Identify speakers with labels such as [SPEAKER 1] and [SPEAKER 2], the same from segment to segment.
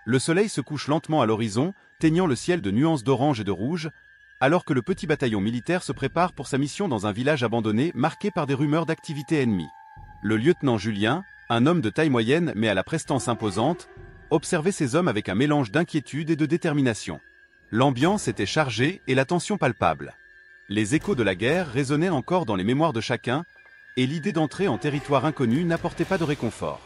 [SPEAKER 1] Le soleil se couche lentement à l'horizon, teignant le ciel de nuances d'orange et de rouge, alors que le petit bataillon militaire se prépare pour sa mission dans un village abandonné marqué par des rumeurs d'activité ennemie. Le lieutenant Julien, un homme de taille moyenne mais à la prestance imposante, observait ces hommes avec un mélange d'inquiétude et de détermination. L'ambiance était chargée et la tension palpable. Les échos de la guerre résonnaient encore dans les mémoires de chacun, et l'idée d'entrer en territoire inconnu n'apportait pas de réconfort.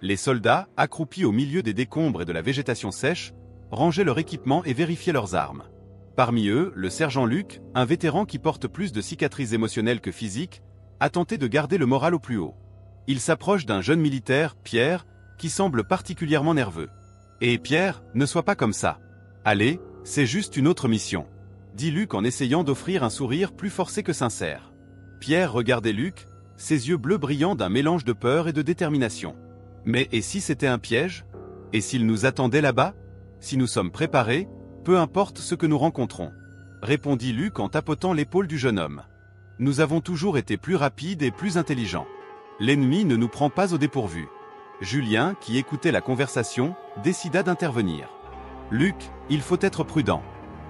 [SPEAKER 1] Les soldats, accroupis au milieu des décombres et de la végétation sèche, rangeaient leur équipement et vérifiaient leurs armes. Parmi eux, le sergent Luc, un vétéran qui porte plus de cicatrices émotionnelles que physiques, a tenté de garder le moral au plus haut. Il s'approche d'un jeune militaire, Pierre, qui semble particulièrement nerveux. « Et Pierre, ne sois pas comme ça. Allez, c'est juste une autre mission », dit Luc en essayant d'offrir un sourire plus forcé que sincère. Pierre regardait Luc, ses yeux bleus brillants d'un mélange de peur et de détermination. Mais et si c'était un piège? Et s'il nous attendait là-bas? Si nous sommes préparés, peu importe ce que nous rencontrons, répondit Luc en tapotant l'épaule du jeune homme. Nous avons toujours été plus rapides et plus intelligents. L'ennemi ne nous prend pas au dépourvu. Julien, qui écoutait la conversation, décida d'intervenir. Luc, il faut être prudent.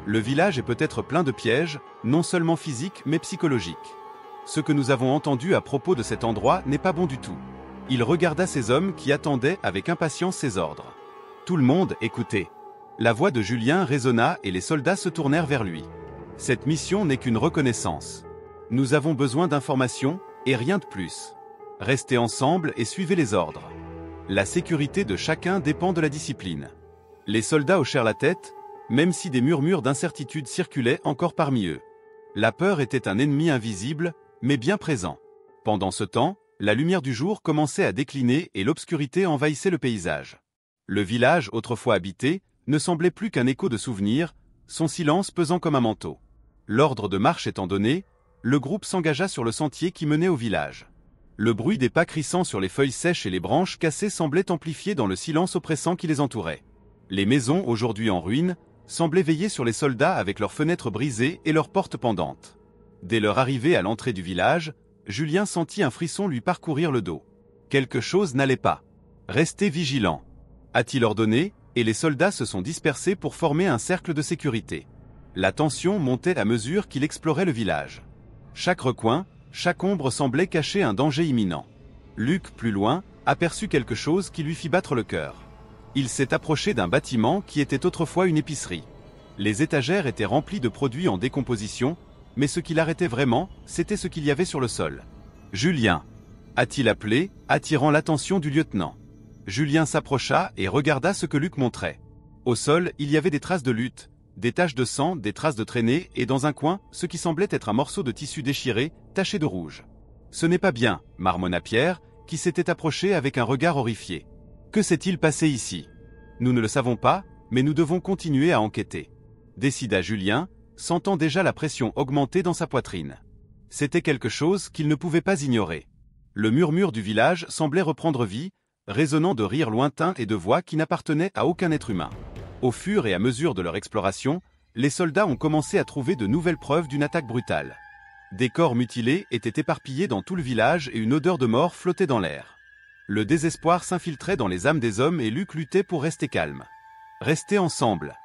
[SPEAKER 1] Le village est peut-être plein de pièges, non seulement physiques mais psychologiques. Ce que nous avons entendu à propos de cet endroit n'est pas bon du tout. Il regarda ces hommes qui attendaient avec impatience ses ordres. Tout le monde écoutait. La voix de Julien résonna et les soldats se tournèrent vers lui. Cette mission n'est qu'une reconnaissance. Nous avons besoin d'informations, et rien de plus. Restez ensemble et suivez les ordres. La sécurité de chacun dépend de la discipline. Les soldats hochèrent la tête, même si des murmures d'incertitude circulaient encore parmi eux. La peur était un ennemi invisible, mais bien présent. Pendant ce temps, la lumière du jour commençait à décliner et l'obscurité envahissait le paysage. Le village, autrefois habité, ne semblait plus qu'un écho de souvenirs, son silence pesant comme un manteau. L'ordre de marche étant donné, le groupe s'engagea sur le sentier qui menait au village. Le bruit des pas crissant sur les feuilles sèches et les branches cassées semblait amplifié dans le silence oppressant qui les entourait. Les maisons, aujourd'hui en ruine, semblaient veiller sur les soldats avec leurs fenêtres brisées et leurs portes pendantes. Dès leur arrivée à l'entrée du village, Julien sentit un frisson lui parcourir le dos. Quelque chose n'allait pas. Restez vigilants, a-t-il ordonné, et les soldats se sont dispersés pour former un cercle de sécurité. La tension montait à mesure qu'il explorait le village. Chaque recoin, chaque ombre semblait cacher un danger imminent. Luc, plus loin, aperçut quelque chose qui lui fit battre le cœur. Il s'est approché d'un bâtiment qui était autrefois une épicerie. Les étagères étaient remplies de produits en décomposition, mais ce qui l'arrêtait vraiment, c'était ce qu'il y avait sur le sol. « Julien !» a-t-il appelé, attirant l'attention du lieutenant. Julien s'approcha et regarda ce que Luc montrait. Au sol, il y avait des traces de lutte, des taches de sang, des traces de traînée, et dans un coin, ce qui semblait être un morceau de tissu déchiré, taché de rouge. « Ce n'est pas bien, » marmonna Pierre, qui s'était approché avec un regard horrifié. « Que s'est-il passé ici? Nous ne le savons pas, mais nous devons continuer à enquêter. » décida Julien, sentant déjà la pression augmenter dans sa poitrine. C'était quelque chose qu'il ne pouvait pas ignorer. Le murmure du village semblait reprendre vie, résonnant de rires lointains et de voix qui n'appartenaient à aucun être humain. Au fur et à mesure de leur exploration, les soldats ont commencé à trouver de nouvelles preuves d'une attaque brutale. Des corps mutilés étaient éparpillés dans tout le village et une odeur de mort flottait dans l'air. Le désespoir s'infiltrait dans les âmes des hommes et Luc luttait pour rester calme. « Restez ensemble !»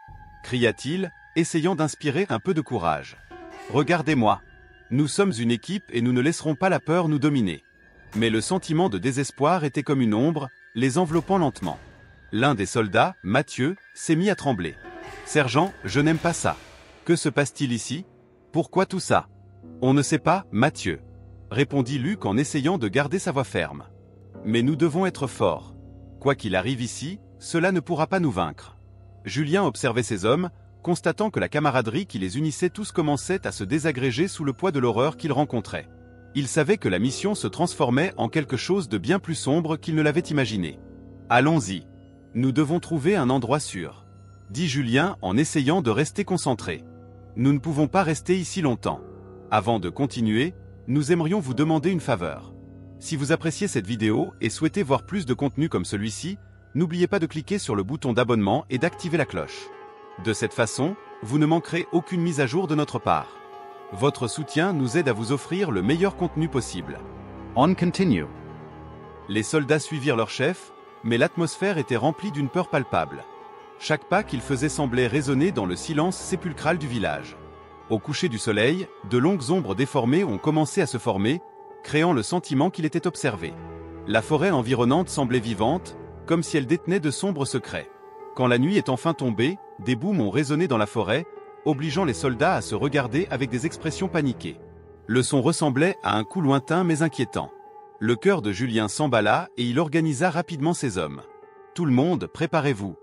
[SPEAKER 1] cria-t-il, essayant d'inspirer un peu de courage. « Regardez-moi. Nous sommes une équipe et nous ne laisserons pas la peur nous dominer. » Mais le sentiment de désespoir était comme une ombre, les enveloppant lentement. L'un des soldats, Mathieu, s'est mis à trembler. « Sergent, je n'aime pas ça. Que se passe-t-il ici? Pourquoi tout ça? » « On ne sait pas, Mathieu, » répondit Luc en essayant de garder sa voix ferme. « Mais nous devons être forts. Quoi qu'il arrive ici, cela ne pourra pas nous vaincre. » Julien observait ces hommes, constatant que la camaraderie qui les unissait tous commençait à se désagréger sous le poids de l'horreur qu'ils rencontraient. Il savait que la mission se transformait en quelque chose de bien plus sombre qu'il ne l'avait imaginé. « Allons-y. Nous devons trouver un endroit sûr, » dit Julien en essayant de rester concentré. « Nous ne pouvons pas rester ici longtemps. Avant de continuer, nous aimerions vous demander une faveur. Si vous appréciez cette vidéo et souhaitez voir plus de contenu comme celui-ci, n'oubliez pas de cliquer sur le bouton d'abonnement et d'activer la cloche. De cette façon, vous ne manquerez aucune mise à jour de notre part. Votre soutien nous aide à vous offrir le meilleur contenu possible. On continue. Les soldats suivirent leur chef, mais l'atmosphère était remplie d'une peur palpable. Chaque pas qu'il faisait semblait résonner dans le silence sépulcral du village. Au coucher du soleil, de longues ombres déformées ont commencé à se former, créant le sentiment qu'il était observé. La forêt environnante semblait vivante, comme si elle détenait de sombres secrets. Quand la nuit est enfin tombée, des booms ont résonné dans la forêt, obligeant les soldats à se regarder avec des expressions paniquées. Le son ressemblait à un coup lointain mais inquiétant. Le cœur de Julien s'emballa et il organisa rapidement ses hommes. « Tout le monde, préparez-vous »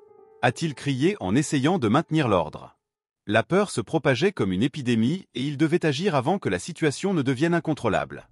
[SPEAKER 1] a-t-il crié en essayant de maintenir l'ordre. La peur se propageait comme une épidémie et il devait agir avant que la situation ne devienne incontrôlable.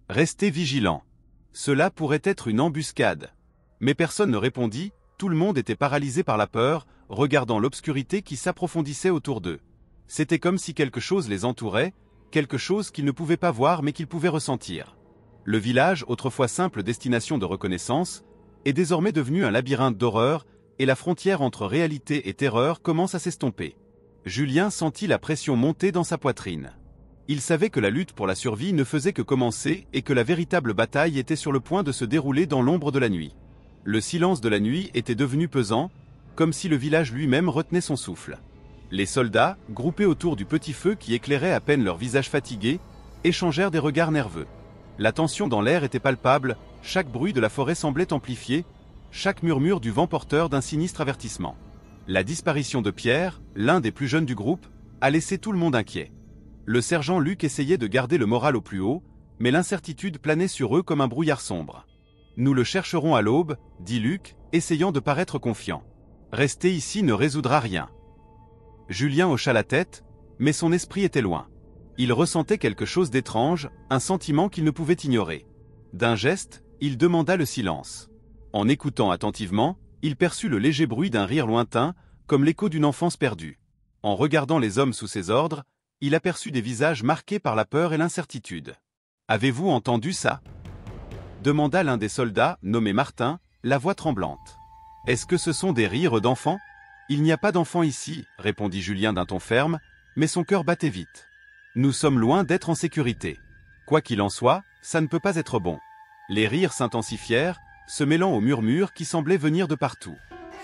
[SPEAKER 1] Restez vigilants. Cela pourrait être une embuscade. Mais personne ne répondit, tout le monde était paralysé par la peur, regardant l'obscurité qui s'approfondissait autour d'eux. C'était comme si quelque chose les entourait, quelque chose qu'ils ne pouvaient pas voir mais qu'ils pouvaient ressentir. Le village, autrefois simple destination de reconnaissance, est désormais devenu un labyrinthe d'horreur, et la frontière entre réalité et terreur commence à s'estomper. Julien sentit la pression monter dans sa poitrine. Il savait que la lutte pour la survie ne faisait que commencer et que la véritable bataille était sur le point de se dérouler dans l'ombre de la nuit. Le silence de la nuit était devenu pesant, comme si le village lui-même retenait son souffle. Les soldats, groupés autour du petit feu qui éclairait à peine leurs visages fatigués, échangèrent des regards nerveux. La tension dans l'air était palpable, chaque bruit de la forêt semblait amplifié, chaque murmure du vent porteur d'un sinistre avertissement. La disparition de Pierre, l'un des plus jeunes du groupe, a laissé tout le monde inquiet. Le sergent Luc essayait de garder le moral au plus haut, mais l'incertitude planait sur eux comme un brouillard sombre. « Nous le chercherons à l'aube » dit Luc, essayant de paraître confiant. « Rester ici ne résoudra rien. » Julien hocha la tête, mais son esprit était loin. Il ressentait quelque chose d'étrange, un sentiment qu'il ne pouvait ignorer. D'un geste, il demanda le silence. En écoutant attentivement, il perçut le léger bruit d'un rire lointain, comme l'écho d'une enfance perdue. En regardant les hommes sous ses ordres, il aperçut des visages marqués par la peur et l'incertitude. « Avez-vous entendu ça » demanda l'un des soldats, nommé Martin, la voix tremblante. « Est-ce que ce sont des rires d'enfants » ? « Il n'y a pas d'enfants ici, répondit Julien d'un ton ferme, mais son cœur battait vite. Nous sommes loin d'être en sécurité. Quoi qu'il en soit, ça ne peut pas être bon. Les rires s'intensifièrent, se mêlant aux murmures qui semblaient venir de partout.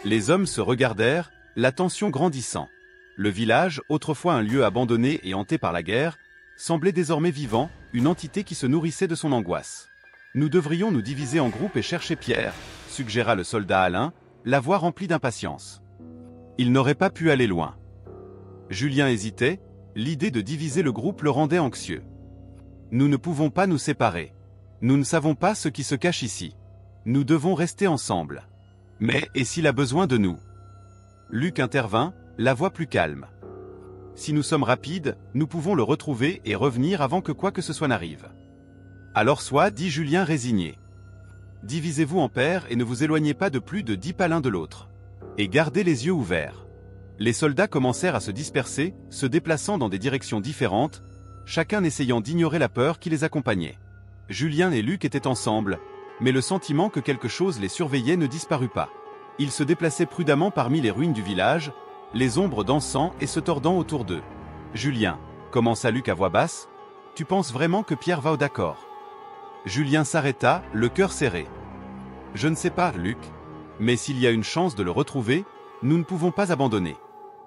[SPEAKER 1] Les hommes se regardèrent, la tension grandissant. Le village, autrefois un lieu abandonné et hanté par la guerre, semblait désormais vivant, une entité qui se nourrissait de son angoisse. Nous devrions nous diviser en groupes et chercher Pierre, suggéra le soldat Alain, la voix remplie d'impatience. Il n'aurait pas pu aller loin. Julien hésitait, l'idée de diviser le groupe le rendait anxieux. Nous ne pouvons pas nous séparer. Nous ne savons pas ce qui se cache ici. Nous devons rester ensemble. Mais, et s'il a besoin de nous ? Luc intervint, la voix plus calme. Si nous sommes rapides, nous pouvons le retrouver et revenir avant que quoi que ce soit n'arrive. Alors soit, dit Julien résigné. Divisez-vous en paires et ne vous éloignez pas de plus de 10 pas l'un de l'autre. Et gardez les yeux ouverts. Les soldats commencèrent à se disperser, se déplaçant dans des directions différentes, chacun essayant d'ignorer la peur qui les accompagnait. Julien et Luc étaient ensemble, mais le sentiment que quelque chose les surveillait ne disparut pas. Ils se déplaçaient prudemment parmi les ruines du village, les ombres dansant et se tordant autour d'eux. « Julien, commença Luc à voix basse, tu penses vraiment que Pierre va au d'accord ?» Julien s'arrêta, le cœur serré. « Je ne sais pas, Luc. Mais s'il y a une chance de le retrouver, nous ne pouvons pas abandonner. »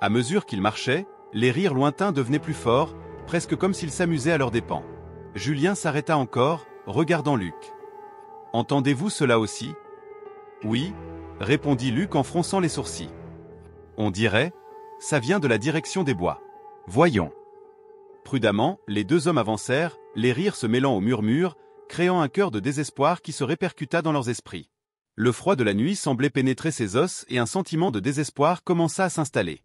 [SPEAKER 1] À mesure qu'ils marchaient, les rires lointains devenaient plus forts, presque comme s'ils s'amusaient à leurs dépens. Julien s'arrêta encore, regardant Luc. « Entendez-vous cela aussi ?»« Oui, » répondit Luc en fronçant les sourcils. « On dirait, ça vient de la direction des bois. Voyons. » Prudemment, les deux hommes avancèrent, les rires se mêlant aux murmures, créant un chœur de désespoir qui se répercuta dans leurs esprits. Le froid de la nuit semblait pénétrer ses os et un sentiment de désespoir commença à s'installer.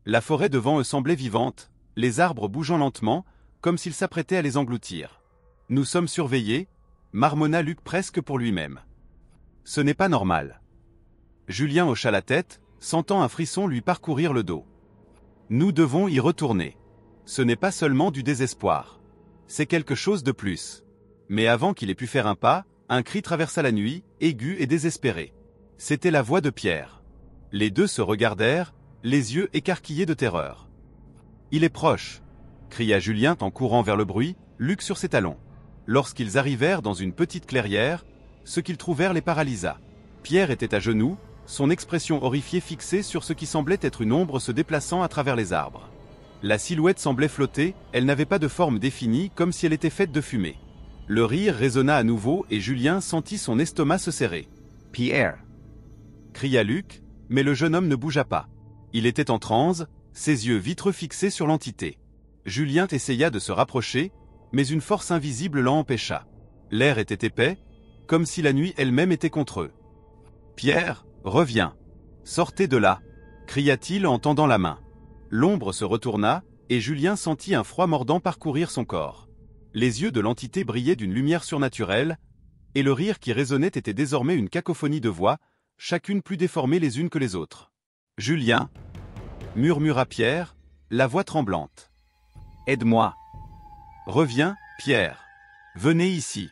[SPEAKER 1] La forêt devant eux semblait vivante, les arbres bougeant lentement, comme s'ils s'apprêtaient à les engloutir. « Nous sommes surveillés » marmonna Luc presque pour lui-même. « Ce n'est pas normal. » Julien hocha la tête, sentant un frisson lui parcourir le dos. « Nous devons y retourner. Ce n'est pas seulement du désespoir. C'est quelque chose de plus. » Mais avant qu'il ait pu faire un pas, un cri traversa la nuit, aigu et désespéré. C'était la voix de Pierre. Les deux se regardèrent, les yeux écarquillés de terreur. « Il est proche !» cria Julien en courant vers le bruit, Luc sur ses talons. Lorsqu'ils arrivèrent dans une petite clairière, ce qu'ils trouvèrent les paralysa. Pierre était à genoux, son expression horrifiée fixée sur ce qui semblait être une ombre se déplaçant à travers les arbres. La silhouette semblait flotter, elle n'avait pas de forme définie, comme si elle était faite de fumée. Le rire résonna à nouveau et Julien sentit son estomac se serrer.
[SPEAKER 2] « Pierre !»
[SPEAKER 1] cria Luc, mais le jeune homme ne bougea pas. Il était en transe, ses yeux vitreux fixés sur l'entité. Julien essaya de se rapprocher, mais une force invisible l'en empêcha. L'air était épais, comme si la nuit elle-même était contre eux. « Pierre, reviens. Sortez de là !» cria-t-il en tendant la main. L'ombre se retourna, et Julien sentit un froid mordant parcourir son corps. Les yeux de l'entité brillaient d'une lumière surnaturelle, et le rire qui résonnait était désormais une cacophonie de voix, chacune plus déformée les unes que les autres. « Julien !» murmura Pierre, la voix tremblante.
[SPEAKER 2] « Aide-moi !»«
[SPEAKER 1] Reviens, Pierre. Venez ici !»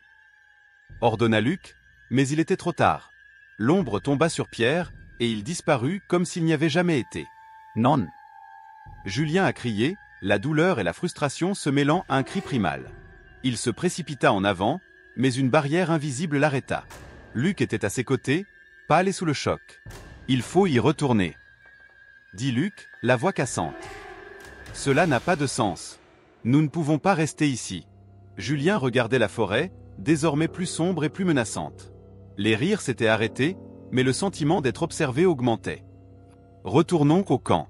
[SPEAKER 1] ordonna Luc, mais il était trop tard. L'ombre tomba sur Pierre, et il disparut comme s'il n'y avait jamais été.
[SPEAKER 2] « Non !»
[SPEAKER 1] Julien a crié, la douleur et la frustration se mêlant à un cri primal. Il se précipita en avant, mais une barrière invisible l'arrêta. Luc était à ses côtés, pâle et sous le choc. « Il faut y retourner !» dit Luc, la voix cassante. « Cela n'a pas de sens. Nous ne pouvons pas rester ici. » Julien regardait la forêt, désormais plus sombre et plus menaçante. Les rires s'étaient arrêtés, mais le sentiment d'être observé augmentait. « Retournons au camp.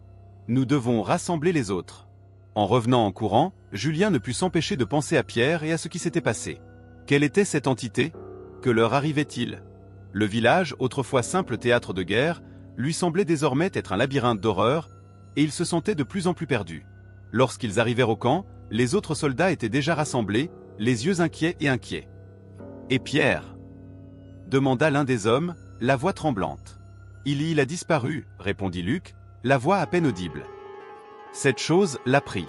[SPEAKER 1] Nous devons rassembler les autres. » En revenant en courant, Julien ne put s'empêcher de penser à Pierre et à ce qui s'était passé. Quelle était cette entité? Que leur arrivait-il? Le village, autrefois simple théâtre de guerre, lui semblait désormais être un labyrinthe d'horreur, et il se sentait de plus en plus perdu. Lorsqu'ils arrivèrent au camp, les autres soldats étaient déjà rassemblés, les yeux inquiets et inquiets. « Et Pierre ?» demanda l'un des hommes, la voix tremblante. « Il a disparu, » répondit Luc, la voix à peine audible. Cette chose l'a pris.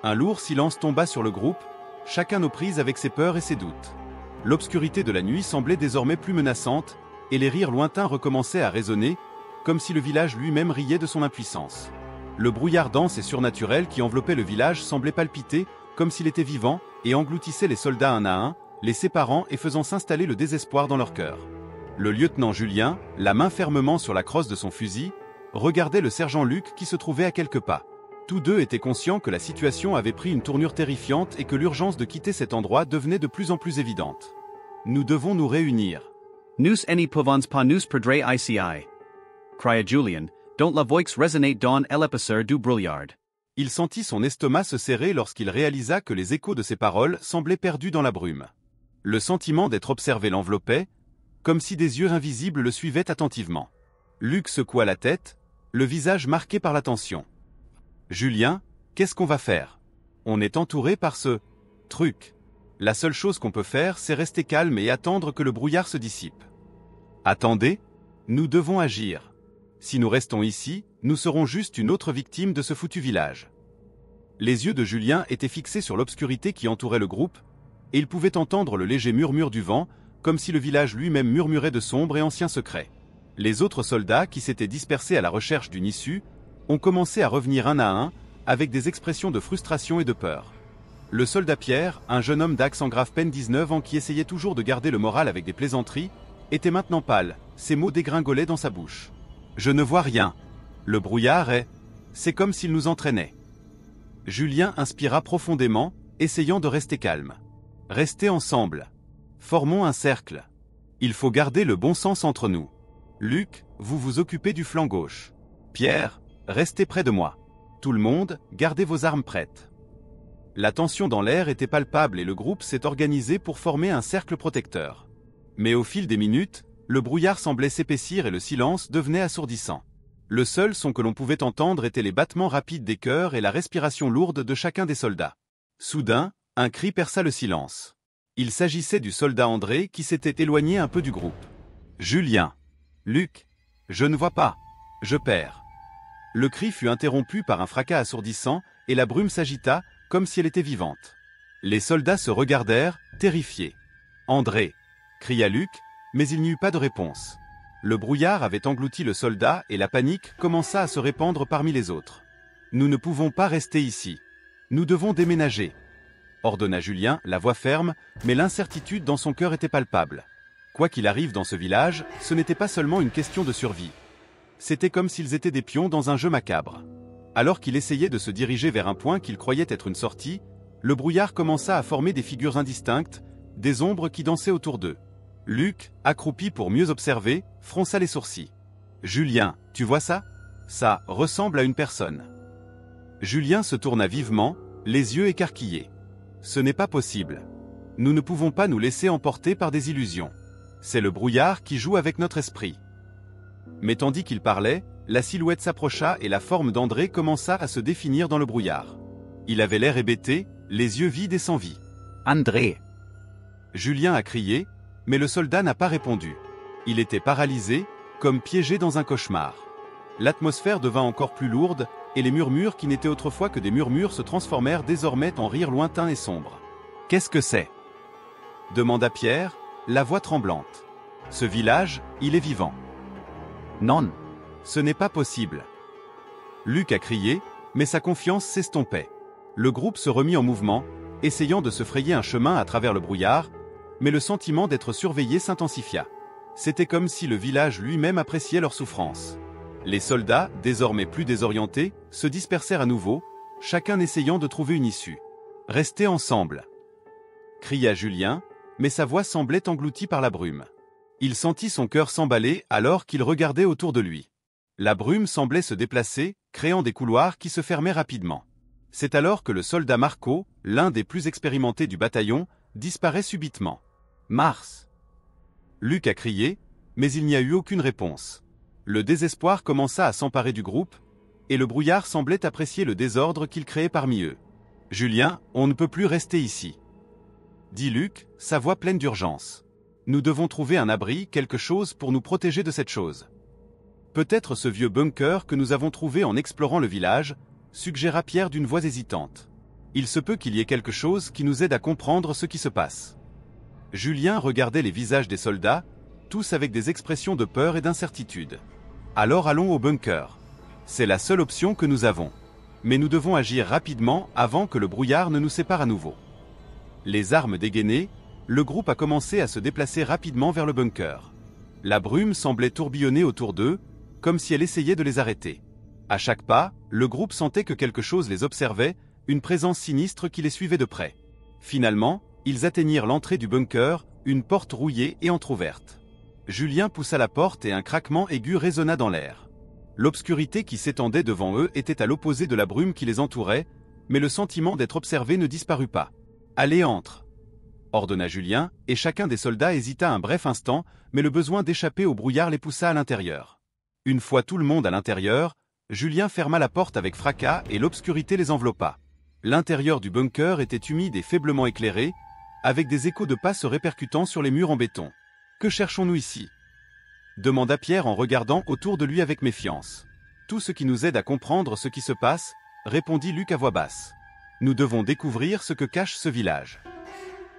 [SPEAKER 1] Un lourd silence tomba sur le groupe, chacun aux prises avec ses peurs et ses doutes. L'obscurité de la nuit semblait désormais plus menaçante, et les rires lointains recommençaient à résonner, comme si le village lui-même riait de son impuissance. Le brouillard dense et surnaturel qui enveloppait le village semblait palpiter, comme s'il était vivant, et engloutissait les soldats un à un, les séparant et faisant s'installer le désespoir dans leur cœur. Le lieutenant Julien, la main fermement sur la crosse de son fusil, regardait le sergent Luc qui se trouvait à quelques pas. Tous deux étaient conscients que la situation avait pris une tournure terrifiante et que l'urgence de quitter cet endroit devenait de plus en plus évidente. Nous devons nous réunir.
[SPEAKER 2] Nous eni povons pas nous perdre ici, cria Julien, dont la voix résonnait dans l'épaisseur du brouillard.
[SPEAKER 1] Il sentit son estomac se serrer lorsqu'il réalisa que les échos de ses paroles semblaient perdus dans la brume. Le sentiment d'être observé l'enveloppait, comme si des yeux invisibles le suivaient attentivement. Luc secoua la tête, le visage marqué par la tension. « Julien, qu'est-ce qu'on va faire? On est entouré par ce truc. La seule chose qu'on peut faire, c'est rester calme et attendre que le brouillard se dissipe. » Attendez, nous devons agir. Si nous restons ici, nous serons juste une autre victime de ce foutu village. Les yeux de Julien étaient fixés sur l'obscurité qui entourait le groupe, et il pouvait entendre le léger murmure du vent, comme si le village lui-même murmurait de sombres et anciens secrets. Les autres soldats, qui s'étaient dispersés à la recherche d'une issue, ont commencé à revenir un à un, avec des expressions de frustration et de peur. Le soldat Pierre, un jeune homme d'accent grave peine 19 ans qui essayait toujours de garder le moral avec des plaisanteries, était maintenant pâle, ses mots dégringolaient dans sa bouche. « Je ne vois rien. Le brouillard est... C'est comme s'il nous entraînait. » Julien inspira profondément, essayant de rester calme. « Restez ensemble. Formons un cercle. Il faut garder le bon sens entre nous. Luc, vous vous occupez du flanc gauche. Pierre, restez près de moi. Tout le monde, gardez vos armes prêtes. » La tension dans l'air était palpable et le groupe s'est organisé pour former un cercle protecteur. Mais au fil des minutes, le brouillard semblait s'épaissir et le silence devenait assourdissant. Le seul son que l'on pouvait entendre était les battements rapides des cœurs et la respiration lourde de chacun des soldats. Soudain, un cri perça le silence. Il s'agissait du soldat André qui s'était éloigné un peu du groupe. « Julien! Luc! Je ne vois pas! Je perds! » Le cri fut interrompu par un fracas assourdissant et la brume s'agita, comme si elle était vivante. Les soldats se regardèrent, terrifiés. « André !» cria Luc, mais il n'y eut pas de réponse. Le brouillard avait englouti le soldat et la panique commença à se répandre parmi les autres. « Nous ne pouvons pas rester ici. Nous devons déménager !» ordonna Julien, la voix ferme, mais l'incertitude dans son cœur était palpable. Quoi qu'il arrive dans ce village, ce n'était pas seulement une question de survie. C'était comme s'ils étaient des pions dans un jeu macabre. Alors qu'il essayait de se diriger vers un point qu'il croyait être une sortie, le brouillard commença à former des figures indistinctes, des ombres qui dansaient autour d'eux. Luc, accroupi pour mieux observer, fronça les sourcils. « Julien, tu vois ça? Ça ressemble à une personne. » Julien se tourna vivement, les yeux écarquillés. « Ce n'est pas possible. Nous ne pouvons pas nous laisser emporter par des illusions. C'est le brouillard qui joue avec notre esprit. » Mais tandis qu'il parlait, la silhouette s'approcha et la forme d'André commença à se définir dans le brouillard. Il avait l'air hébété, les yeux vides et sans vie.
[SPEAKER 2] « André !»
[SPEAKER 1] Julien a crié, mais le soldat n'a pas répondu. Il était paralysé, comme piégé dans un cauchemar. L'atmosphère devint encore plus lourde, et les murmures qui n'étaient autrefois que des murmures se transformèrent désormais en rires lointains et sombres. « Qu'est-ce que c'est » demanda Pierre, la voix tremblante. « Ce village, il est vivant. » «
[SPEAKER 2] Non.
[SPEAKER 1] Ce n'est pas possible. » Luc a crié, mais sa confiance s'estompait. Le groupe se remit en mouvement, essayant de se frayer un chemin à travers le brouillard, mais le sentiment d'être surveillé s'intensifia. C'était comme si le village lui-même appréciait leur souffrance. Les soldats, désormais plus désorientés, se dispersèrent à nouveau, chacun essayant de trouver une issue. « Restez ensemble !» cria Julien, mais sa voix semblait engloutie par la brume. Il sentit son cœur s'emballer alors qu'il regardait autour de lui. La brume semblait se déplacer, créant des couloirs qui se fermaient rapidement. C'est alors que le soldat Marco, l'un des plus expérimentés du bataillon, disparaît subitement. « Mars !» Luc a crié, mais il n'y a eu aucune réponse. Le désespoir commença à s'emparer du groupe, et le brouillard semblait apprécier le désordre qu'il créait parmi eux. « Julien, on ne peut plus rester ici !» dit Luc, sa voix pleine d'urgence. « Nous devons trouver un abri, quelque chose pour nous protéger de cette chose. » Peut-être ce vieux bunker que nous avons trouvé en explorant le village, suggéra Pierre d'une voix hésitante. Il se peut qu'il y ait quelque chose qui nous aide à comprendre ce qui se passe. Julien regardait les visages des soldats, tous avec des expressions de peur et d'incertitude. « Alors allons au bunker. C'est la seule option que nous avons. Mais nous devons agir rapidement avant que le brouillard ne nous sépare à nouveau. » Les armes dégainées, le groupe a commencé à se déplacer rapidement vers le bunker. La brume semblait tourbillonner autour d'eux, comme si elle essayait de les arrêter. À chaque pas, le groupe sentait que quelque chose les observait, une présence sinistre qui les suivait de près. Finalement, ils atteignirent l'entrée du bunker, une porte rouillée et entr'ouverte. Julien poussa la porte et un craquement aigu résonna dans l'air. L'obscurité qui s'étendait devant eux était à l'opposé de la brume qui les entourait, mais le sentiment d'être observé ne disparut pas. « Allez, entre !» ordonna Julien, et chacun des soldats hésita un bref instant, mais le besoin d'échapper au brouillard les poussa à l'intérieur. Une fois tout le monde à l'intérieur, Julien ferma la porte avec fracas et l'obscurité les enveloppa. L'intérieur du bunker était humide et faiblement éclairé, avec des échos de pas se répercutant sur les murs en béton. « Que cherchons-nous ici » demanda Pierre en regardant autour de lui avec méfiance. « Tout ce qui nous aide à comprendre ce qui se passe, » répondit Luc à voix basse. « Nous devons découvrir ce que cache ce village. »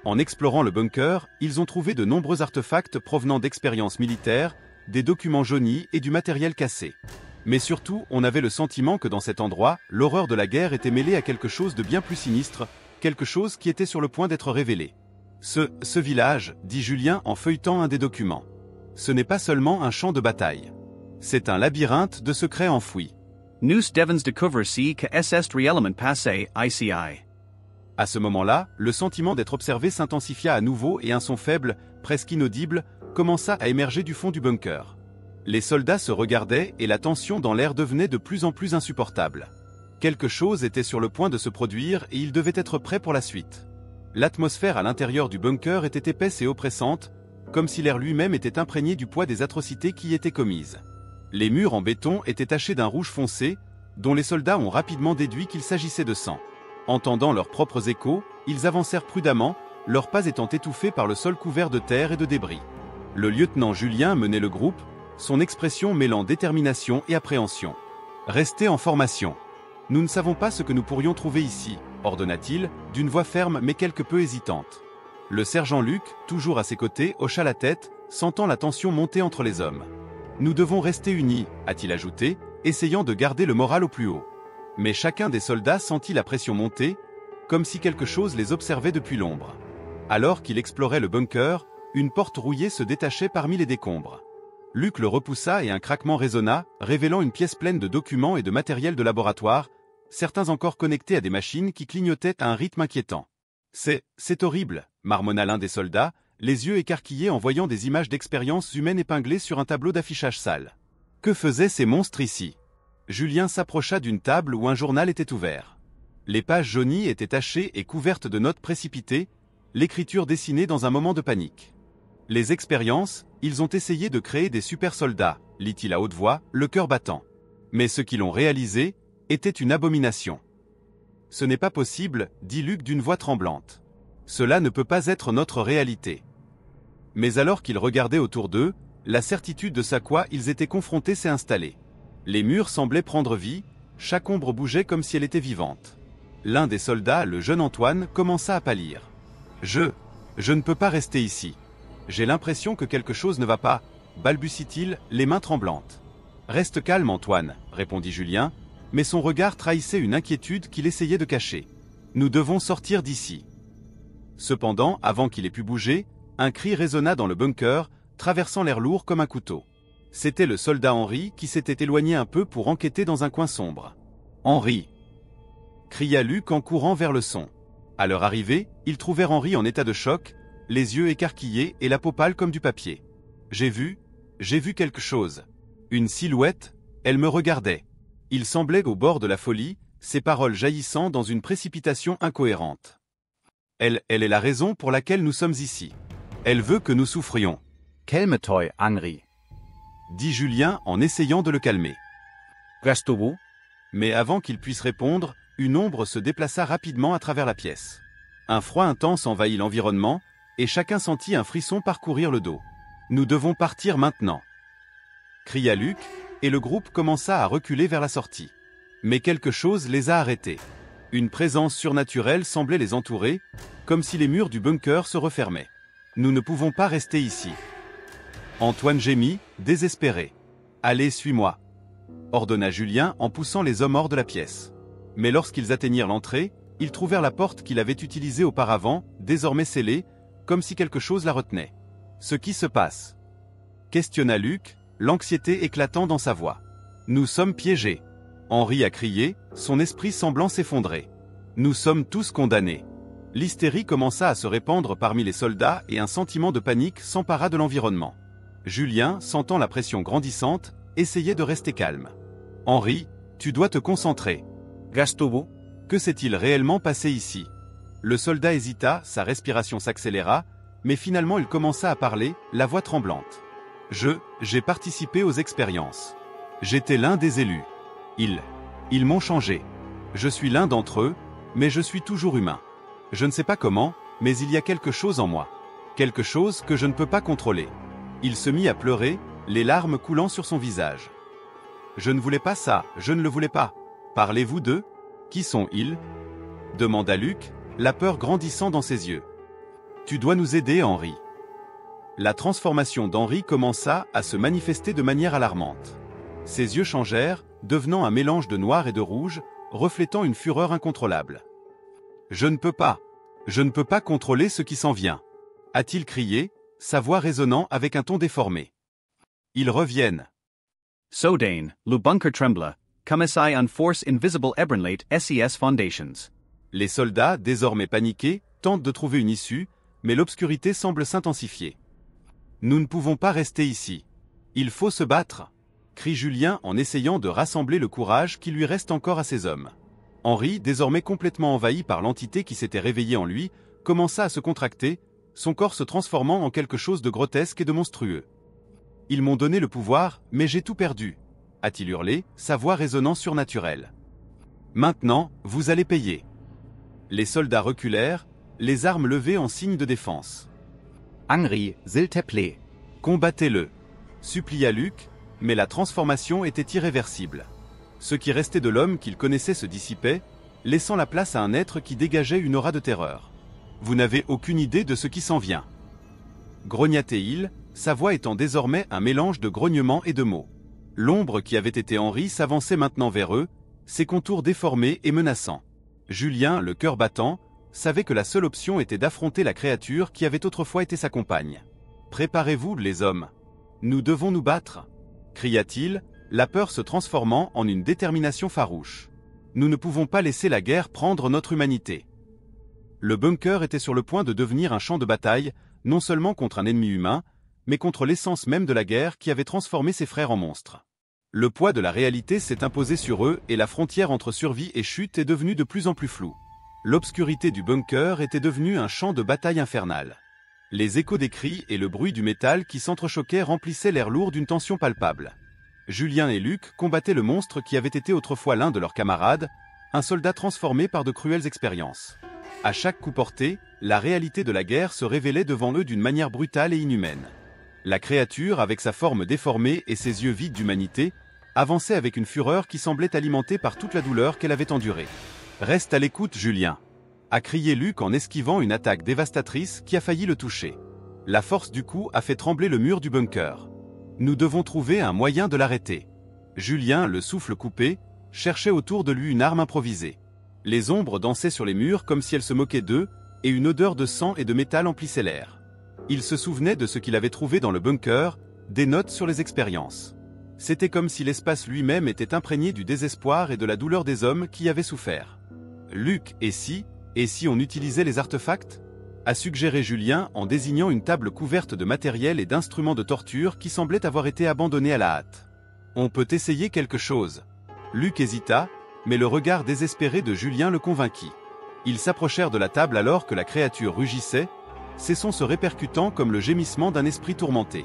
[SPEAKER 1] En explorant le bunker, ils ont trouvé de nombreux artefacts provenant d'expériences militaires, des documents jaunis et du matériel cassé. Mais surtout, on avait le sentiment que dans cet endroit, l'horreur de la guerre était mêlée à quelque chose de bien plus sinistre, quelque chose qui était sur le point d'être révélé. Ce village, dit Julien en feuilletant un des documents. Ce n'est pas seulement un champ de bataille. C'est un labyrinthe de secrets enfouis.
[SPEAKER 2] Nous devons découvrir ce que est réellement passé ici.
[SPEAKER 1] À ce moment-là, le sentiment d'être observé s'intensifia à nouveau et un son faible, presque inaudible, commença à émerger du fond du bunker. Les soldats se regardaient et la tension dans l'air devenait de plus en plus insupportable. Quelque chose était sur le point de se produire et ils devaient être prêts pour la suite. L'atmosphère à l'intérieur du bunker était épaisse et oppressante, comme si l'air lui-même était imprégné du poids des atrocités qui y étaient commises. Les murs en béton étaient tachés d'un rouge foncé, dont les soldats ont rapidement déduit qu'il s'agissait de sang. Entendant leurs propres échos, ils avancèrent prudemment, leurs pas étant étouffés par le sol couvert de terre et de débris. Le lieutenant Julien menait le groupe, son expression mêlant détermination et appréhension. « Restez en formation. Nous ne savons pas ce que nous pourrions trouver ici, » ordonna-t-il, d'une voix ferme mais quelque peu hésitante. Le sergent Luc, toujours à ses côtés, hocha la tête, sentant la tension monter entre les hommes. « Nous devons rester unis, » a-t-il ajouté, essayant de garder le moral au plus haut. Mais chacun des soldats sentit la pression monter, comme si quelque chose les observait depuis l'ombre. Alors qu'il explorait le bunker, une porte rouillée se détachait parmi les décombres. Luc le repoussa et un craquement résonna, révélant une pièce pleine de documents et de matériel de laboratoire, certains encore connectés à des machines qui clignotaient à un rythme inquiétant. C'est horrible, marmonna l'un des soldats, les yeux écarquillés en voyant des images d'expériences humaines épinglées sur un tableau d'affichage sale. Que faisaient ces monstres ici? Julien s'approcha d'une table où un journal était ouvert. Les pages jaunies étaient tachées et couvertes de notes précipitées, l'écriture dessinée dans un moment de panique. Les expériences, ils ont essayé de créer des super-soldats, lit-il à haute voix, le cœur battant. Mais ce qu'ils ont réalisé était une abomination. Ce n'est pas possible, dit Luc d'une voix tremblante. Cela ne peut pas être notre réalité. Mais alors qu'ils regardaient autour d'eux, la certitude de ce à quoi ils étaient confrontés s'est installée. Les murs semblaient prendre vie, chaque ombre bougeait comme si elle était vivante. L'un des soldats, le jeune Antoine, commença à pâlir. Je ne peux pas rester ici. J'ai l'impression que quelque chose ne va pas, balbutie-t-il, les mains tremblantes. Reste calme, Antoine, répondit Julien, mais son regard trahissait une inquiétude qu'il essayait de cacher. Nous devons sortir d'ici. Cependant, avant qu'il ait pu bouger, un cri résonna dans le bunker, traversant l'air lourd comme un couteau. C'était le soldat Henri qui s'était éloigné un peu pour enquêter dans un coin sombre. « Henri !» cria Luc en courant vers le son. À leur arrivée, ils trouvèrent Henri en état de choc, les yeux écarquillés et la peau pâle comme du papier. « J'ai vu quelque chose. Une silhouette, elle me regardait. » Il semblait au bord de la folie, ses paroles jaillissant dans une précipitation incohérente. Elle est la raison pour laquelle nous sommes ici. Elle veut que nous souffrions. «
[SPEAKER 2] Calme-toi, Henri, »
[SPEAKER 1] dit Julien en essayant de le calmer.
[SPEAKER 2] « Restez-vous »
[SPEAKER 1] Mais avant qu'il puisse répondre, une ombre se déplaça rapidement à travers la pièce. Un froid intense envahit l'environnement, et chacun sentit un frisson parcourir le dos. « Nous devons partir maintenant !» cria Luc, et le groupe commença à reculer vers la sortie. Mais quelque chose les a arrêtés. Une présence surnaturelle semblait les entourer, comme si les murs du bunker se refermaient. « Nous ne pouvons pas rester ici. » Antoine gémit, désespéré. « Allez, suis-moi !» ordonna Julien en poussant les hommes hors de la pièce. Mais lorsqu'ils atteignirent l'entrée, ils trouvèrent la porte qu'il avait utilisée auparavant, désormais scellée, comme si quelque chose la retenait. « Ce qui se passe ?» questionna Luc, l'anxiété éclatant dans sa voix. « Nous sommes piégés. » Henri a crié, son esprit semblant s'effondrer. « Nous sommes tous condamnés. » L'hystérie commença à se répandre parmi les soldats et un sentiment de panique s'empara de l'environnement. Julien, sentant la pression grandissante, essayait de rester calme. « Henri, tu dois te concentrer. »
[SPEAKER 2] « Restez-vous »
[SPEAKER 1] Que s'est-il réellement passé ici? Le soldat hésita, sa respiration s'accéléra, mais finalement il commença à parler, la voix tremblante. J'ai participé aux expériences. J'étais l'un des élus. Ils m'ont changé. Je suis l'un d'entre eux, mais je suis toujours humain. Je ne sais pas comment, mais il y a quelque chose en moi. Quelque chose que je ne peux pas contrôler. Il se mit à pleurer, les larmes coulant sur son visage. Je ne voulais pas ça, je ne le voulais pas. Parlez-vous d'eux? Qui sont-ils? Demanda Luc, la peur grandissant dans ses yeux. Tu dois nous aider, Henri. La transformation d'Henri commença à se manifester de manière alarmante. Ses yeux changèrent, devenant un mélange de noir et de rouge, reflétant une fureur incontrôlable. « Je ne peux pas contrôler ce qui s'en vient », a-t-il crié, sa voix résonnant avec un ton déformé. « Ils reviennent. »
[SPEAKER 2] Soudain, le bunker trembla, comme si une force invisible ébranlait ses fondations.
[SPEAKER 1] Les soldats, désormais paniqués, tentent de trouver une issue, mais l'obscurité semble s'intensifier. « Nous ne pouvons pas rester ici. Il faut se battre !» crie Julien en essayant de rassembler le courage qui lui reste encore à ses hommes. Henri, désormais complètement envahi par l'entité qui s'était réveillée en lui, commença à se contracter, son corps se transformant en quelque chose de grotesque et de monstrueux. « Ils m'ont donné le pouvoir, mais j'ai tout perdu !» a-t-il hurlé, sa voix résonnant surnaturelle. « Maintenant, vous allez payer !» Les soldats reculèrent, les armes levées en signe de défense.
[SPEAKER 2] « Henri, s'il te plaît !» «
[SPEAKER 1] Combattez-le !» supplia Luc, mais la transformation était irréversible. Ce qui restait de l'homme qu'il connaissait se dissipait, laissant la place à un être qui dégageait une aura de terreur. « Vous n'avez aucune idée de ce qui s'en vient. » grognatait-il, sa voix étant désormais un mélange de grognements et de mots. L'ombre qui avait été Henri s'avançait maintenant vers eux, ses contours déformés et menaçants. Julien, le cœur battant, savait que la seule option était d'affronter la créature qui avait autrefois été sa compagne. Préparez-vous, les hommes. Nous devons nous battre, cria-t-il, la peur se transformant en une détermination farouche. Nous ne pouvons pas laisser la guerre prendre notre humanité. Le bunker était sur le point de devenir un champ de bataille, non seulement contre un ennemi humain, mais contre l'essence même de la guerre qui avait transformé ses frères en monstres. Le poids de la réalité s'est imposé sur eux et la frontière entre survie et chute est devenue de plus en plus floue. L'obscurité du bunker était devenue un champ de bataille infernal. Les échos des cris et le bruit du métal qui s'entrechoquait remplissaient l'air lourd d'une tension palpable. Julien et Luc combattaient le monstre qui avait été autrefois l'un de leurs camarades, un soldat transformé par de cruelles expériences. À chaque coup porté, la réalité de la guerre se révélait devant eux d'une manière brutale et inhumaine. La créature, avec sa forme déformée et ses yeux vides d'humanité, avançait avec une fureur qui semblait alimentée par toute la douleur qu'elle avait endurée. « Reste à l'écoute, Julien !» a crié Luc en esquivant une attaque dévastatrice qui a failli le toucher. La force du coup a fait trembler le mur du bunker. Nous devons trouver un moyen de l'arrêter. Julien, le souffle coupé, cherchait autour de lui une arme improvisée. Les ombres dansaient sur les murs comme si elles se moquaient d'eux, et une odeur de sang et de métal emplissait l'air. Il se souvenait de ce qu'il avait trouvé dans le bunker, des notes sur les expériences. C'était comme si l'espace lui-même était imprégné du désespoir et de la douleur des hommes qui y avaient souffert. Luc, et si on utilisait les artefacts ? A suggéré Julien en désignant une table couverte de matériel et d'instruments de torture qui semblaient avoir été abandonnés à la hâte. On peut essayer quelque chose. Luc hésita, mais le regard désespéré de Julien le convainquit. Ils s'approchèrent de la table alors que la créature rugissait, ses sons se répercutant comme le gémissement d'un esprit tourmenté.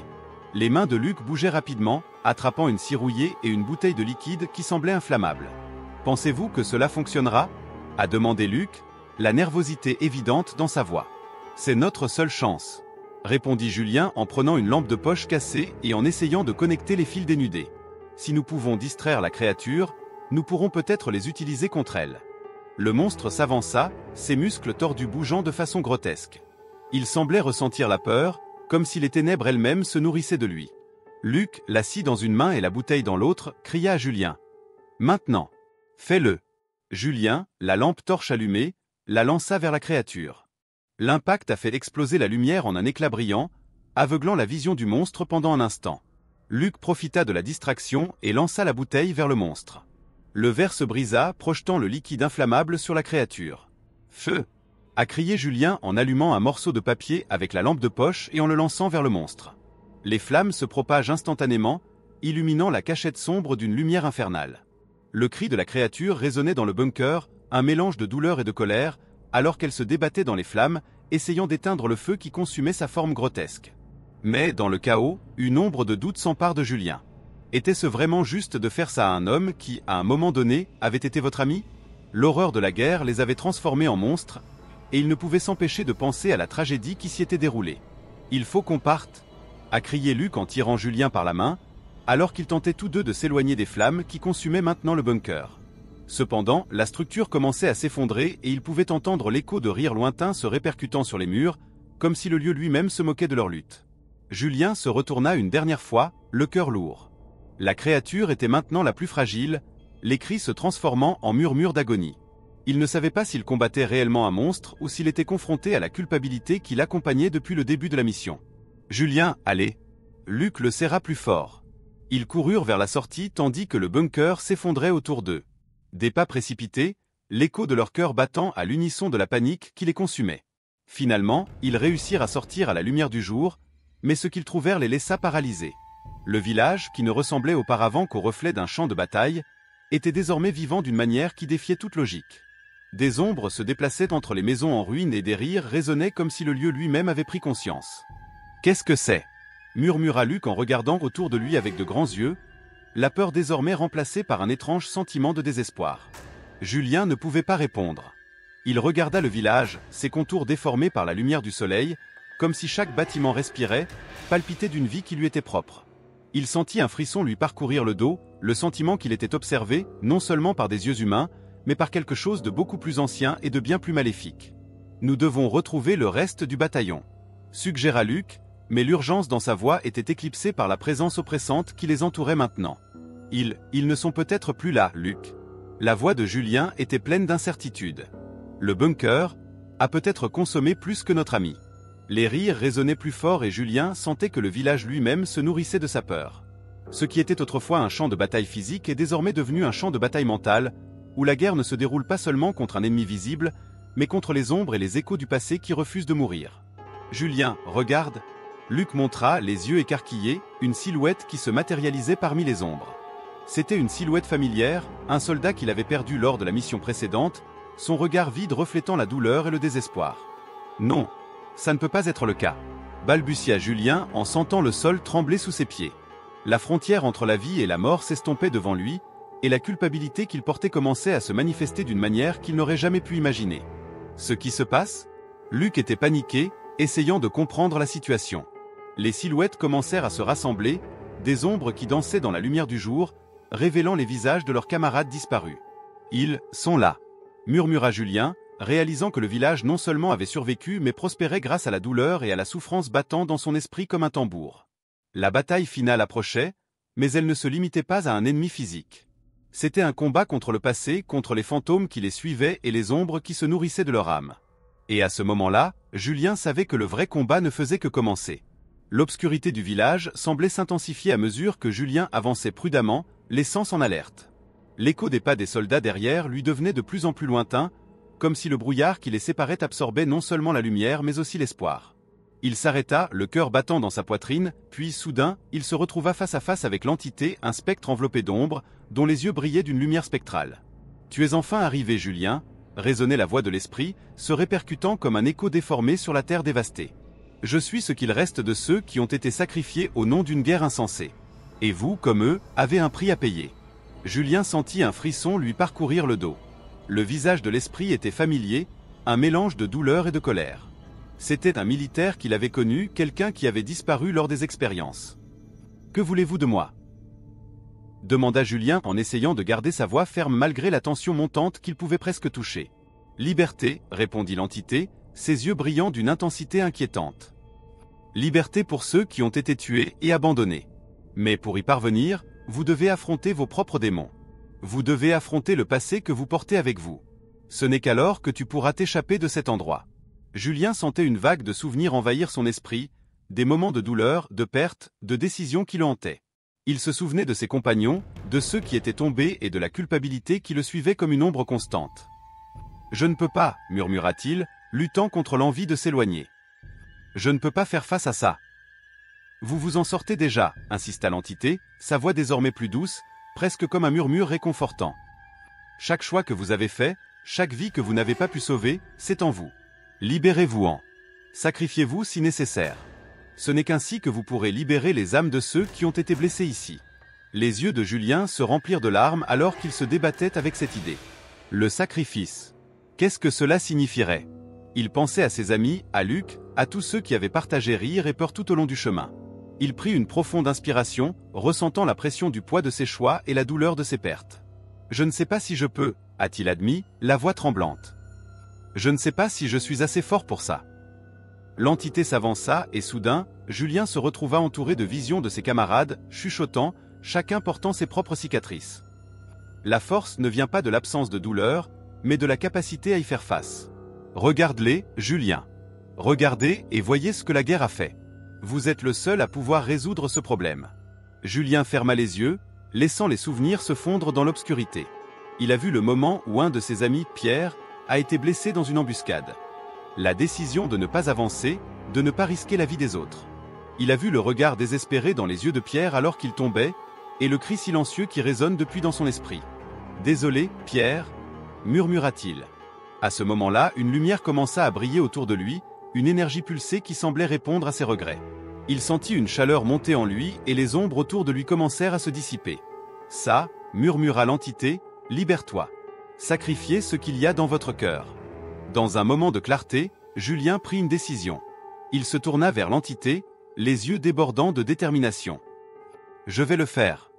[SPEAKER 1] Les mains de Luc bougeaient rapidement, attrapant une scie rouillée et une bouteille de liquide qui semblait inflammable. « Pensez-vous que cela fonctionnera ?» a demandé Luc, la nervosité évidente dans sa voix. « C'est notre seule chance », répondit Julien en prenant une lampe de poche cassée et en essayant de connecter les fils dénudés. « Si nous pouvons distraire la créature, nous pourrons peut-être les utiliser contre elle. » Le monstre s'avança, ses muscles tordus bougeant de façon grotesque. Il semblait ressentir la peur, comme si les ténèbres elles-mêmes se nourrissaient de lui. Luc, la scie dans une main et la bouteille dans l'autre, cria à Julien. « Maintenant, fais-le !» Julien, la lampe torche allumée, la lança vers la créature. L'impact a fait exploser la lumière en un éclat brillant, aveuglant la vision du monstre pendant un instant. Luc profita de la distraction et lança la bouteille vers le monstre. Le verre se brisa, projetant le liquide inflammable sur la créature. « Feu !» a crié Julien en allumant un morceau de papier avec la lampe de poche et en le lançant vers le monstre. Les flammes se propagent instantanément, illuminant la cachette sombre d'une lumière infernale. Le cri de la créature résonnait dans le bunker, un mélange de douleur et de colère, alors qu'elle se débattait dans les flammes, essayant d'éteindre le feu qui consumait sa forme grotesque. Mais, dans le chaos, une ombre de doute s'empare de Julien. Était-ce vraiment juste de faire ça à un homme qui, à un moment donné, avait été votre ami ? L'horreur de la guerre les avait transformés en monstres, et il ne pouvait s'empêcher de penser à la tragédie qui s'y était déroulée. « Il faut qu'on parte !» a crié Luc en tirant Julien par la main, alors qu'ils tentaient tous deux de s'éloigner des flammes qui consumaient maintenant le bunker. Cependant, la structure commençait à s'effondrer et ils pouvaient entendre l'écho de rires lointains se répercutant sur les murs, comme si le lieu lui-même se moquait de leur lutte. Julien se retourna une dernière fois, le cœur lourd. La créature était maintenant la plus fragile, les cris se transformant en murmures d'agonie. Il ne savait pas s'il combattait réellement un monstre ou s'il était confronté à la culpabilité qui l'accompagnait depuis le début de la mission. « Julien, allez !» Luc le serra plus fort. Ils coururent vers la sortie tandis que le bunker s'effondrait autour d'eux. Des pas précipités, l'écho de leur cœur battant à l'unisson de la panique qui les consumait. Finalement, ils réussirent à sortir à la lumière du jour, mais ce qu'ils trouvèrent les laissa paralysés. Le village, qui ne ressemblait auparavant qu'au reflet d'un champ de bataille, était désormais vivant d'une manière qui défiait toute logique. Des ombres se déplaçaient entre les maisons en ruine et des rires résonnaient comme si le lieu lui-même avait pris conscience. « Qu'est-ce que c'est ?» murmura Luc en regardant autour de lui avec de grands yeux, la peur désormais remplacée par un étrange sentiment de désespoir. Julien ne pouvait pas répondre. Il regarda le village, ses contours déformés par la lumière du soleil, comme si chaque bâtiment respirait, palpitait d'une vie qui lui était propre. Il sentit un frisson lui parcourir le dos, le sentiment qu'il était observé, non seulement par des yeux humains, mais par quelque chose de beaucoup plus ancien et de bien plus maléfique. « Nous devons retrouver le reste du bataillon », suggéra Luc, mais l'urgence dans sa voix était éclipsée par la présence oppressante qui les entourait maintenant. « Ils ne sont peut-être plus là, Luc. » La voix de Julien était pleine d'incertitude. « Le bunker a peut-être consommé plus que notre ami. Les rires résonnaient plus fort et Julien sentait que le village lui-même se nourrissait de sa peur. Ce qui était autrefois un champ de bataille physique est désormais devenu un champ de bataille mentale, où la guerre ne se déroule pas seulement contre un ennemi visible, mais contre les ombres et les échos du passé qui refusent de mourir. « Julien, regarde !» Luc montra, les yeux écarquillés, une silhouette qui se matérialisait parmi les ombres. C'était une silhouette familière, un soldat qu'il avait perdu lors de la mission précédente, son regard vide reflétant la douleur et le désespoir. « Non, ça ne peut pas être le cas !» balbutia Julien en sentant le sol trembler sous ses pieds. La frontière entre la vie et la mort s'estompait devant lui, et la culpabilité qu'il portait commençait à se manifester d'une manière qu'il n'aurait jamais pu imaginer. Ce qui se passe ? Luc était paniqué, essayant de comprendre la situation. Les silhouettes commencèrent à se rassembler, des ombres qui dansaient dans la lumière du jour, révélant les visages de leurs camarades disparus. « Ils sont là !» murmura Julien, réalisant que le village non seulement avait survécu mais prospérait grâce à la douleur et à la souffrance battant dans son esprit comme un tambour. La bataille finale approchait, mais elle ne se limitait pas à un ennemi physique. C'était un combat contre le passé, contre les fantômes qui les suivaient et les ombres qui se nourrissaient de leur âme. Et à ce moment-là, Julien savait que le vrai combat ne faisait que commencer. L'obscurité du village semblait s'intensifier à mesure que Julien avançait prudemment, les sens en alerte. L'écho des pas des soldats derrière lui devenait de plus en plus lointain, comme si le brouillard qui les séparait absorbait non seulement la lumière mais aussi l'espoir. Il s'arrêta, le cœur battant dans sa poitrine, puis soudain, il se retrouva face à face avec l'entité, un spectre enveloppé d'ombre, dont les yeux brillaient d'une lumière spectrale. « Tu es enfin arrivé, Julien !» résonnait la voix de l'esprit, se répercutant comme un écho déformé sur la terre dévastée. « Je suis ce qu'il reste de ceux qui ont été sacrifiés au nom d'une guerre insensée. Et vous, comme eux, avez un prix à payer. » Julien sentit un frisson lui parcourir le dos. Le visage de l'esprit était familier, un mélange de douleur et de colère. C'était un militaire qu'il avait connu, quelqu'un qui avait disparu lors des expériences. « Que voulez-vous de moi ?» demanda Julien en essayant de garder sa voix ferme malgré la tension montante qu'il pouvait presque toucher. « Liberté, répondit l'entité, ses yeux brillant d'une intensité inquiétante. « Liberté pour ceux qui ont été tués et abandonnés. Mais pour y parvenir, vous devez affronter vos propres démons. Vous devez affronter le passé que vous portez avec vous. Ce n'est qu'alors que tu pourras t'échapper de cet endroit. » Julien sentait une vague de souvenirs envahir son esprit, des moments de douleur, de perte, de décision qui le hantaient. Il se souvenait de ses compagnons, de ceux qui étaient tombés et de la culpabilité qui le suivait comme une ombre constante. « Je ne peux pas, murmura-t-il, luttant contre l'envie de s'éloigner. « Je ne peux pas faire face à ça. »« Vous vous en sortez déjà, insista l'entité, sa voix désormais plus douce, presque comme un murmure réconfortant. « Chaque choix que vous avez fait, chaque vie que vous n'avez pas pu sauver, c'est en vous. Libérez-vous-en. Sacrifiez-vous si nécessaire. Ce n'est qu'ainsi que vous pourrez libérer les âmes de ceux qui ont été blessés ici. » Les yeux de Julien se remplirent de larmes alors qu'il se débattait avec cette idée. Le sacrifice. Qu'est-ce que cela signifierait? Il pensait à ses amis, à Luc, à tous ceux qui avaient partagé rire et peur tout au long du chemin. Il prit une profonde inspiration, ressentant la pression du poids de ses choix et la douleur de ses pertes. « Je ne sais pas si je peux, » a-t-il admis, la voix tremblante. « Je ne sais pas si je suis assez fort pour ça. » L'entité s'avança et soudain, Julien se retrouva entouré de visions de ses camarades, chuchotant, chacun portant ses propres cicatrices. La force ne vient pas de l'absence de douleur, mais de la capacité à y faire face. Regarde-les, Julien. Regardez et voyez ce que la guerre a fait. Vous êtes le seul à pouvoir résoudre ce problème. Julien ferma les yeux, laissant les souvenirs se fondre dans l'obscurité. Il a vu le moment où un de ses amis, Pierre, a été blessé dans une embuscade. La décision de ne pas avancer, de ne pas risquer la vie des autres. Il a vu le regard désespéré dans les yeux de Pierre alors qu'il tombait, et le cri silencieux qui résonne depuis dans son esprit. « Désolé, Pierre » murmura-t-il. À ce moment-là, une lumière commença à briller autour de lui, une énergie pulsée qui semblait répondre à ses regrets. Il sentit une chaleur monter en lui et les ombres autour de lui commencèrent à se dissiper. « Ça » murmura l'entité, « libère-toi. Sacrifiez ce qu'il y a dans votre cœur. » Dans un moment de clarté, Julien prit une décision. Il se tourna vers l'entité, les yeux débordants de détermination. « Je vais le faire.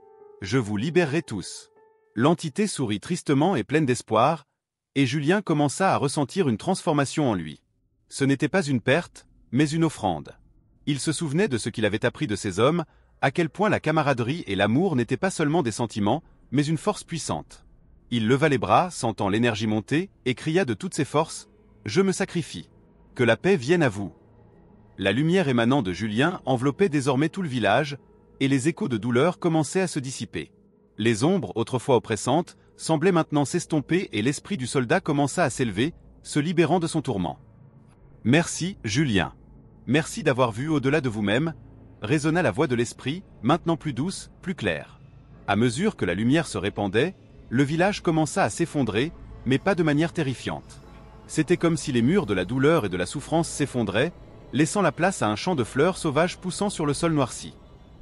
[SPEAKER 1] Je vous libérerai tous. » L'entité sourit tristement et pleine d'espoir, et Julien commença à ressentir une transformation en lui. Ce n'était pas une perte, mais une offrande. Il se souvenait de ce qu'il avait appris de ces hommes, à quel point la camaraderie et l'amour n'étaient pas seulement des sentiments, mais une force puissante. Il leva les bras, sentant l'énergie monter, et cria de toutes ses forces, « Je me sacrifie. Que la paix vienne à vous. » La lumière émanant de Julien enveloppait désormais tout le village, et les échos de douleur commençaient à se dissiper. Les ombres, autrefois oppressantes, semblaient maintenant s'estomper et l'esprit du soldat commença à s'élever, se libérant de son tourment. « Merci, Julien. Merci d'avoir vu au-delà de vous-même », résonna la voix de l'esprit, maintenant plus douce, plus claire. À mesure que la lumière se répandait, le village commença à s'effondrer, mais pas de manière terrifiante. C'était comme si les murs de la douleur et de la souffrance s'effondraient, laissant la place à un champ de fleurs sauvages poussant sur le sol noirci.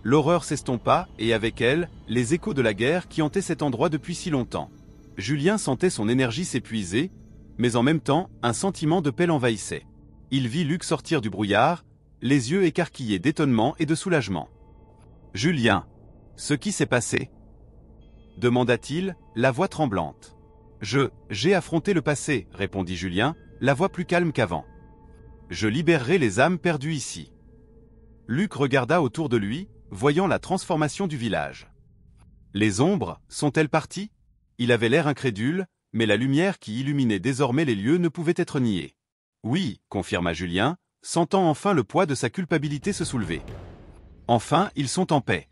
[SPEAKER 1] L'horreur s'estompa, et avec elle, les échos de la guerre qui hantaient cet endroit depuis si longtemps. Julien sentait son énergie s'épuiser, mais en même temps, un sentiment de paix l'envahissait. Il vit Luc sortir du brouillard, les yeux écarquillés d'étonnement et de soulagement. « Julien, ce qui s'est passé ?» demanda-t-il, la voix tremblante. « J'ai affronté le passé, » répondit Julien, la voix plus calme qu'avant. « Je libérerai les âmes perdues ici. » Luc regarda autour de lui, voyant la transformation du village. « Les ombres, sont-elles parties ?» Il avait l'air incrédule, mais la lumière qui illuminait désormais les lieux ne pouvait être niée. « Oui, » confirma Julien, sentant enfin le poids de sa culpabilité se soulever. « Enfin, ils sont en paix. »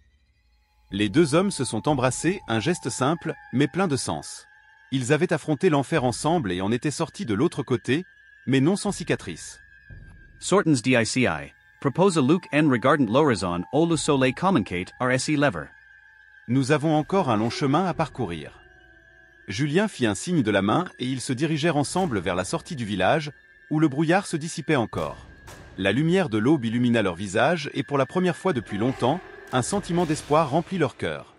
[SPEAKER 1] Les deux hommes se sont embrassés, un geste simple, mais plein de sens. Ils avaient affronté l'enfer ensemble et en étaient sortis de l'autre côté, mais non sans cicatrices.
[SPEAKER 2] Sortens dici, propose Luke en regardant l'horizon au le soleil communicate RSI lever.
[SPEAKER 1] Nous avons encore un long chemin à parcourir. Julien fit un signe de la main et ils se dirigèrent ensemble vers la sortie du village, où le brouillard se dissipait encore. La lumière de l'aube illumina leur visage et pour la première fois depuis longtemps, un sentiment d'espoir remplit leur cœur.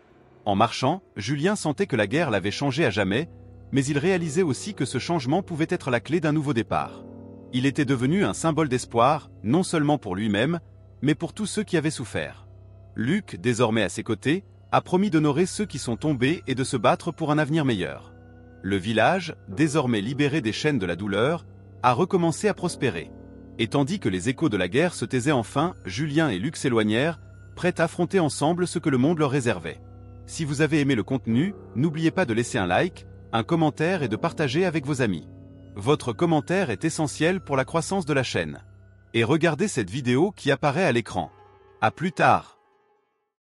[SPEAKER 1] En marchant, Julien sentait que la guerre l'avait changé à jamais, mais il réalisait aussi que ce changement pouvait être la clé d'un nouveau départ. Il était devenu un symbole d'espoir, non seulement pour lui-même, mais pour tous ceux qui avaient souffert. Luc, désormais à ses côtés, a promis d'honorer ceux qui sont tombés et de se battre pour un avenir meilleur. Le village, désormais libéré des chaînes de la douleur, a recommencé à prospérer. Et tandis que les échos de la guerre se taisaient enfin, Julien et Luc s'éloignèrent, prêts à affronter ensemble ce que le monde leur réservait. Si vous avez aimé le contenu, n'oubliez pas de laisser un like, un commentaire et de partager avec vos amis. Votre commentaire est essentiel pour la croissance de la chaîne. Et regardez cette vidéo qui apparaît à l'écran. À plus tard.